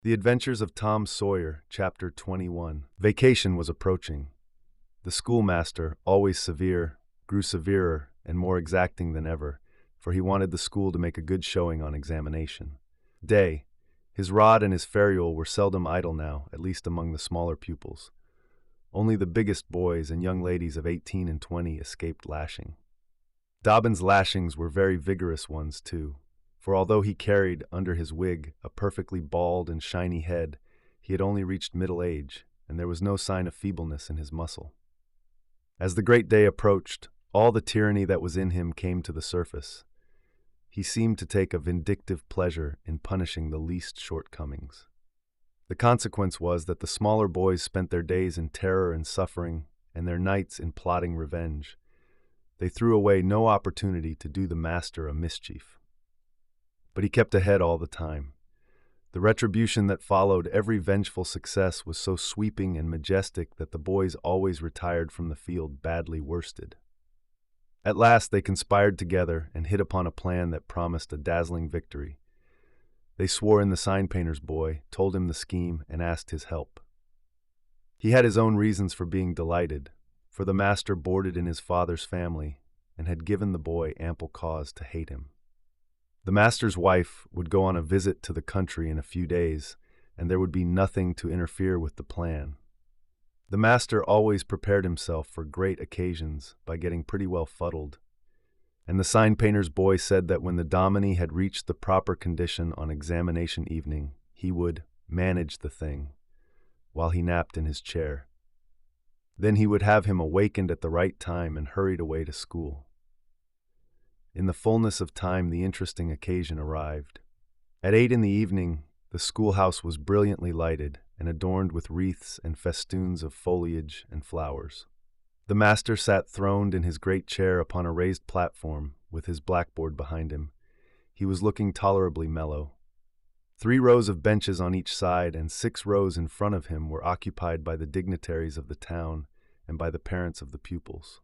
The Adventures of Tom Sawyer, Chapter 21. Vacation was approaching. The schoolmaster, always severe, grew severer and more exacting than ever, for he wanted the school to make a good showing on examination. Day. His rod and his ferule were seldom idle now, at least among the smaller pupils. Only the biggest boys and young ladies of 18 and 20 escaped lashing. Dobbin's lashings were very vigorous ones, too, for although he carried, under his wig, a perfectly bald and shiny head, he had only reached middle age, and there was no sign of feebleness in his muscle. As the great day approached, all the tyranny that was in him came to the surface. He seemed to take a vindictive pleasure in punishing the least shortcomings. The consequence was that the smaller boys spent their days in terror and suffering, and their nights in plotting revenge. They threw away no opportunity to do the master a mischief. But he kept ahead all the time. The retribution that followed every vengeful success was so sweeping and majestic that the boys always retired from the field badly worsted. At last they conspired together and hit upon a plan that promised a dazzling victory. They swore in the sign painter's boy, told him the scheme, and asked his help. He had his own reasons for being delighted, for the master boarded in his father's family and had given the boy ample cause to hate him. The master's wife would go on a visit to the country in a few days, and there would be nothing to interfere with the plan. The master always prepared himself for great occasions by getting pretty well fuddled, and the sign painter's boy said that when the dominie had reached the proper condition on examination evening, he would manage the thing while he napped in his chair. Then he would have him awakened at the right time and hurried away to school. In the fullness of time, the interesting occasion arrived. At 8 in the evening, the schoolhouse was brilliantly lighted and adorned with wreaths and festoons of foliage and flowers. The master sat throned in his great chair upon a raised platform, with his blackboard behind him. He was looking tolerably mellow. 3 rows of benches on each side and 6 rows in front of him were occupied by the dignitaries of the town and by the parents of the pupils.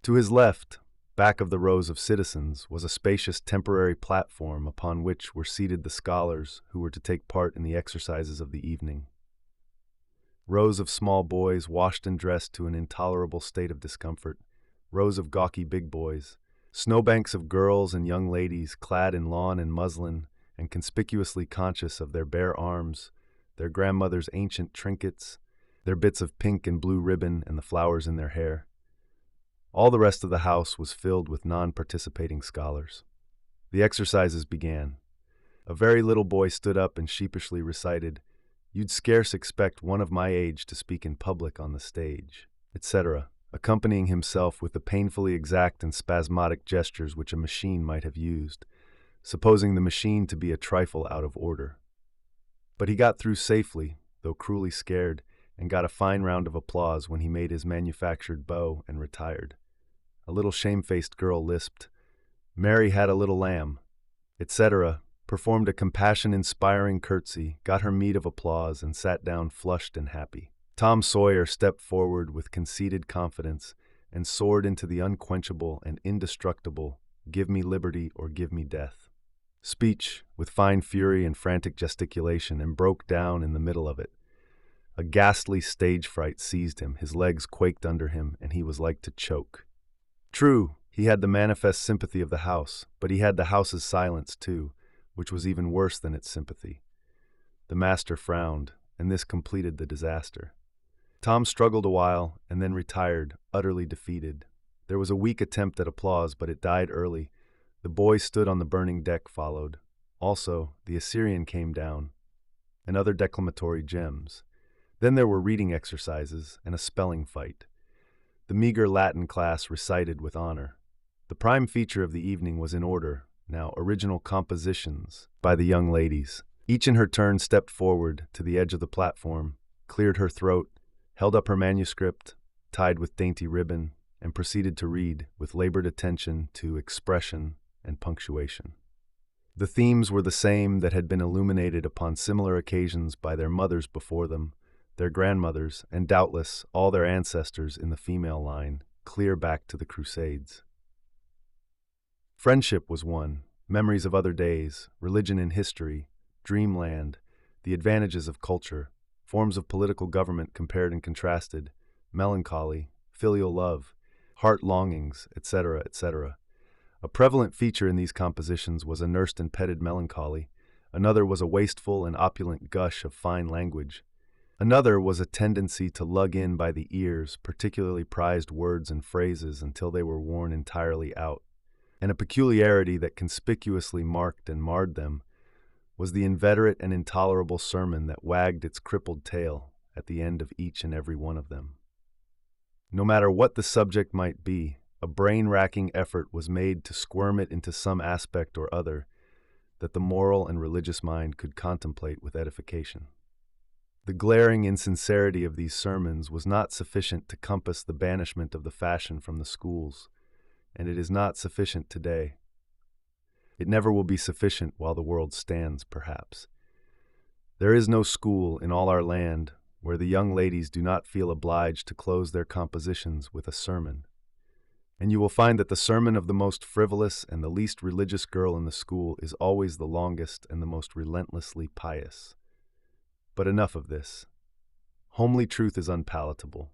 To his left, back of the rows of citizens, was a spacious temporary platform upon which were seated the scholars who were to take part in the exercises of the evening. Rows of small boys, washed and dressed to an intolerable state of discomfort, rows of gawky big boys, snowbanks of girls and young ladies clad in lawn and muslin and conspicuously conscious of their bare arms, their grandmother's ancient trinkets, their bits of pink and blue ribbon and the flowers in their hair. All the rest of the house was filled with non-participating scholars. The exercises began. A very little boy stood up and sheepishly recited, "You'd scarce expect one of my age to speak in public on the stage," etc., accompanying himself with the painfully exact and spasmodic gestures which a machine might have used, supposing the machine to be a trifle out of order. But he got through safely, though cruelly scared, and got a fine round of applause when he made his manufactured bow and retired. A little shamefaced girl lisped, "Mary had a little lamb," etc., performed a compassion-inspiring curtsy, got her meed of applause, and sat down flushed and happy. Tom Sawyer stepped forward with conceited confidence and soared into the unquenchable and indestructible "Give me liberty or give me death" speech with fine fury and frantic gesticulation, and broke down in the middle of it. A ghastly stage fright seized him, his legs quaked under him, and he was like to choke. True, he had the manifest sympathy of the house, but he had the house's silence too, which was even worse than its sympathy. The master frowned, and this completed the disaster. Tom struggled a while, and then retired, utterly defeated. There was a weak attempt at applause, but it died early. The boy stood on the burning deck followed. Also, the Assyrian came down, and other declamatory gems. Then there were reading exercises and a spelling fight. The meager Latin class recited with honor. The prime feature of the evening was in order, now original compositions by the young ladies. Each in her turn stepped forward to the edge of the platform, cleared her throat, held up her manuscript, tied with dainty ribbon, and proceeded to read with labored attention to expression and punctuation. The themes were the same that had been illuminated upon similar occasions by their mothers before them, their grandmothers, and doubtless all their ancestors in the female line, clear back to the Crusades. Friendship was one, memories of other days, religion and history, dreamland, the advantages of culture, forms of political government compared and contrasted, melancholy, filial love, heart longings, etc., etc. A prevalent feature in these compositions was a nursed and petted melancholy. Another was a wasteful and opulent gush of fine language. Another was a tendency to lug in by the ears particularly prized words and phrases until they were worn entirely out. And a peculiarity that conspicuously marked and marred them was the inveterate and intolerable sermon that wagged its crippled tail at the end of each and every one of them. No matter what the subject might be, a brain-racking effort was made to squirm it into some aspect or other that the moral and religious mind could contemplate with edification. The glaring insincerity of these sermons was not sufficient to compass the banishment of the fashion from the schools, and it is not sufficient today. It never will be sufficient while the world stands, perhaps. There is no school in all our land where the young ladies do not feel obliged to close their compositions with a sermon. And you will find that the sermon of the most frivolous and the least religious girl in the school is always the longest and the most relentlessly pious. But enough of this. Homely truth is unpalatable.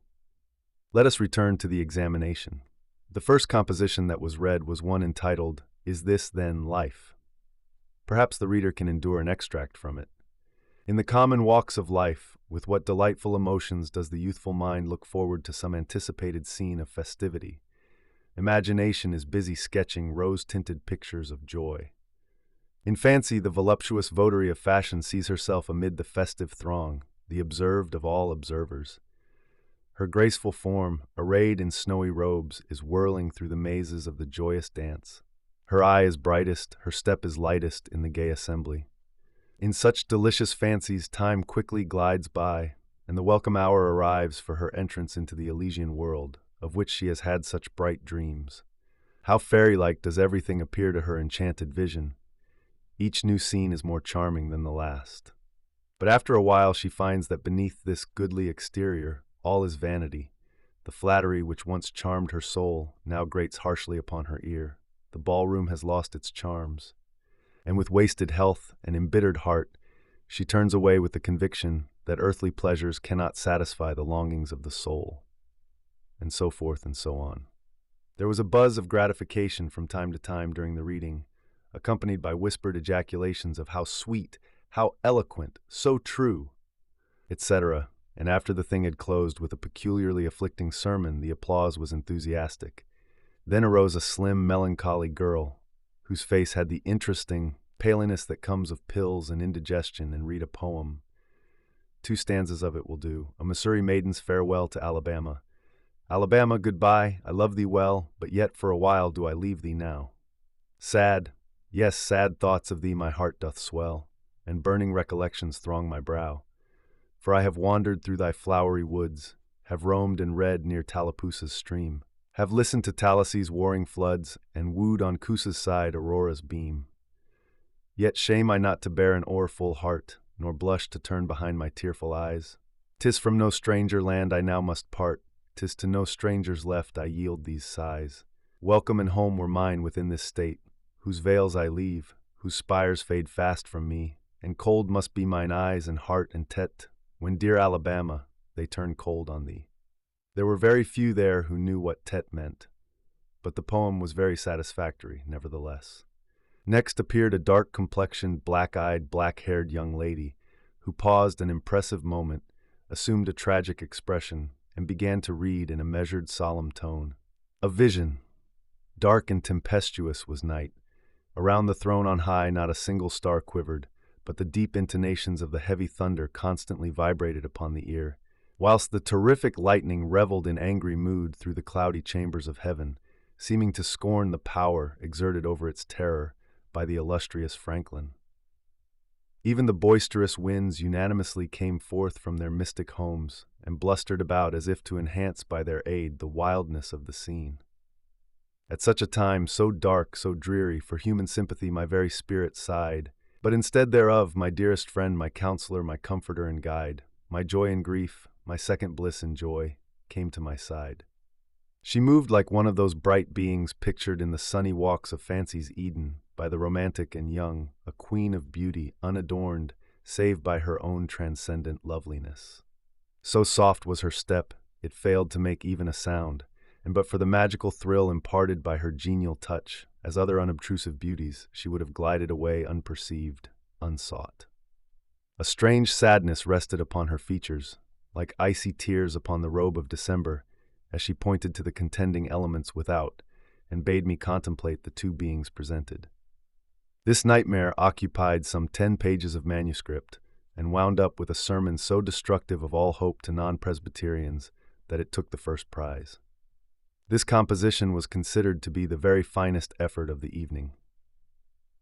Let us return to the examination. The first composition that was read was one entitled, "Is This Then Life?" Perhaps the reader can endure an extract from it. In the common walks of life, with what delightful emotions does the youthful mind look forward to some anticipated scene of festivity. Imagination is busy sketching rose-tinted pictures of joy. In fancy, the voluptuous votary of fashion sees herself amid the festive throng, the observed of all observers. Her graceful form, arrayed in snowy robes, is whirling through the mazes of the joyous dance. Her eye is brightest, her step is lightest in the gay assembly. In such delicious fancies time quickly glides by, and the welcome hour arrives for her entrance into the Elysian world, of which she has had such bright dreams. How fairy-like does everything appear to her enchanted vision. Each new scene is more charming than the last. But after a while she finds that beneath this goodly exterior all is vanity. The flattery which once charmed her soul now grates harshly upon her ear. The ballroom has lost its charms. And with wasted health and embittered heart, she turns away with the conviction that earthly pleasures cannot satisfy the longings of the soul. And so forth and so on. There was a buzz of gratification from time to time during the reading, accompanied by whispered ejaculations of how sweet, how eloquent, so true, etc. And after the thing had closed with a peculiarly afflicting sermon, the applause was enthusiastic. Then arose a slim, melancholy girl, whose face had the interesting paleness that comes of pills and indigestion, and read a poem. 2 stanzas of it will do. A Missouri maiden's farewell to Alabama. Alabama, goodbye, I love thee well, but yet for a while do I leave thee now. Sad, yes, sad thoughts of thee my heart doth swell, and burning recollections throng my brow. For I have wandered through thy flowery woods, have roamed and read near Tallapoosa's stream, have listened to Tallahassee's warring floods, and wooed on Coosa's side Aurora's beam. Yet shame I not to bear an o'er-full heart, nor blush to turn behind my tearful eyes. 'Tis from no stranger land I now must part, 'tis to no strangers left I yield these sighs. Welcome and home were mine within this state, whose vales I leave, whose spires fade fast from me, and cold must be mine eyes and heart and tet, when dear Alabama, they turn cold on thee. There were very few there who knew what tet meant, but the poem was very satisfactory, nevertheless. Next appeared a dark-complexioned, black-eyed, black-haired young lady, who paused an impressive moment, assumed a tragic expression, and began to read in a measured, solemn tone. A vision. Dark and tempestuous was night. Around the throne on high not a single star quivered, but the deep intonations of the heavy thunder constantly vibrated upon the ear, whilst the terrific lightning reveled in angry mood through the cloudy chambers of heaven, seeming to scorn the power exerted over its terror by the illustrious Franklin. Even the boisterous winds unanimously came forth from their mystic homes, and blustered about as if to enhance by their aid the wildness of the scene. At such a time, so dark, so dreary, for human sympathy my very spirit sighed, but instead thereof, my dearest friend, my counselor, my comforter and guide, my joy in grief, my second bliss in joy, came to my side. She moved like one of those bright beings pictured in the sunny walks of fancy's Eden by the romantic and young, a queen of beauty, unadorned, save by her own transcendent loveliness. So soft was her step, it failed to make even a sound, and but for the magical thrill imparted by her genial touch, as other unobtrusive beauties, she would have glided away unperceived, unsought. A strange sadness rested upon her features, like icy tears upon the robe of December, as she pointed to the contending elements without, and bade me contemplate the two beings presented. This nightmare occupied some 10 pages of manuscript, and wound up with a sermon so destructive of all hope to non-Presbyterians that it took the first prize. This composition was considered to be the very finest effort of the evening.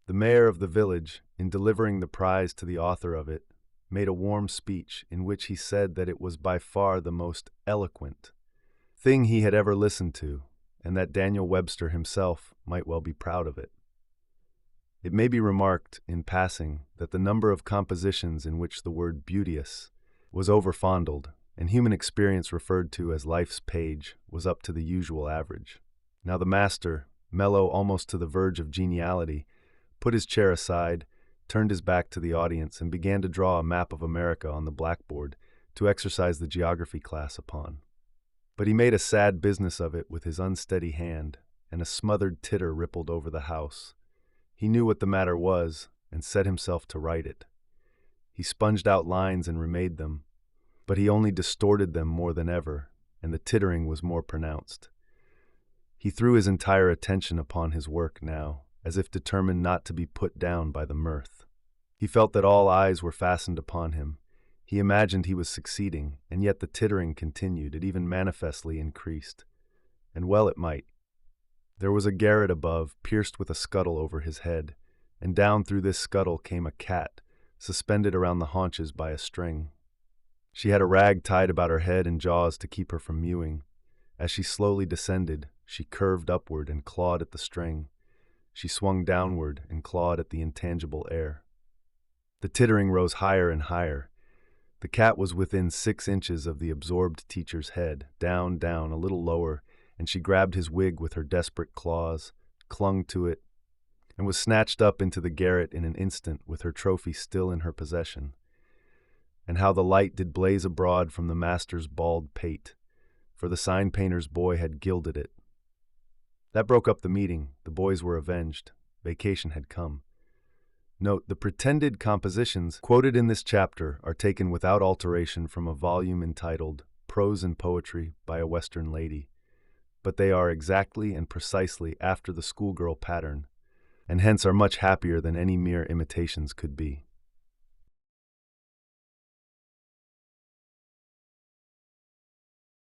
The mayor of the village, in delivering the prize to the author of it, made a warm speech in which he said that it was by far the most eloquent thing he had ever listened to, and that Daniel Webster himself might well be proud of it. It may be remarked, in passing, that the number of compositions in which the word beauteous was overfondled, and human experience referred to as life's page, was up to the usual average. Now the master, mellow almost to the verge of geniality, put his chair aside, turned his back to the audience, and began to draw a map of America on the blackboard to exercise the geography class upon. But he made a sad business of it with his unsteady hand, and a smothered titter rippled over the house. He knew what the matter was, and set himself to write it. He sponged out lines and remade them, but he only distorted them more than ever, and the tittering was more pronounced. He threw his entire attention upon his work now, as if determined not to be put down by the mirth. He felt that all eyes were fastened upon him. He imagined he was succeeding, and yet the tittering continued, it even manifestly increased. And well it might. There was a garret above, pierced with a scuttle over his head, and down through this scuttle came a cat, suspended around the haunches by a string. She had a rag tied about her head and jaws to keep her from mewing. As she slowly descended, she curved upward and clawed at the string. She swung downward and clawed at the intangible air. The tittering rose higher and higher. The cat was within 6 inches of the absorbed teacher's head, down, a little lower, and she grabbed his wig with her desperate claws, clung to it, and was snatched up into the garret in an instant with her trophy still in her possession. And how the light did blaze abroad from the master's bald pate, for the sign painter's boy had gilded it. That broke up the meeting. The boys were avenged. Vacation had come. Note, the pretended compositions quoted in this chapter are taken without alteration from a volume entitled Prose and Poetry by a Western Lady, but they are exactly and precisely after the schoolgirl pattern, and hence are much happier than any mere imitations could be.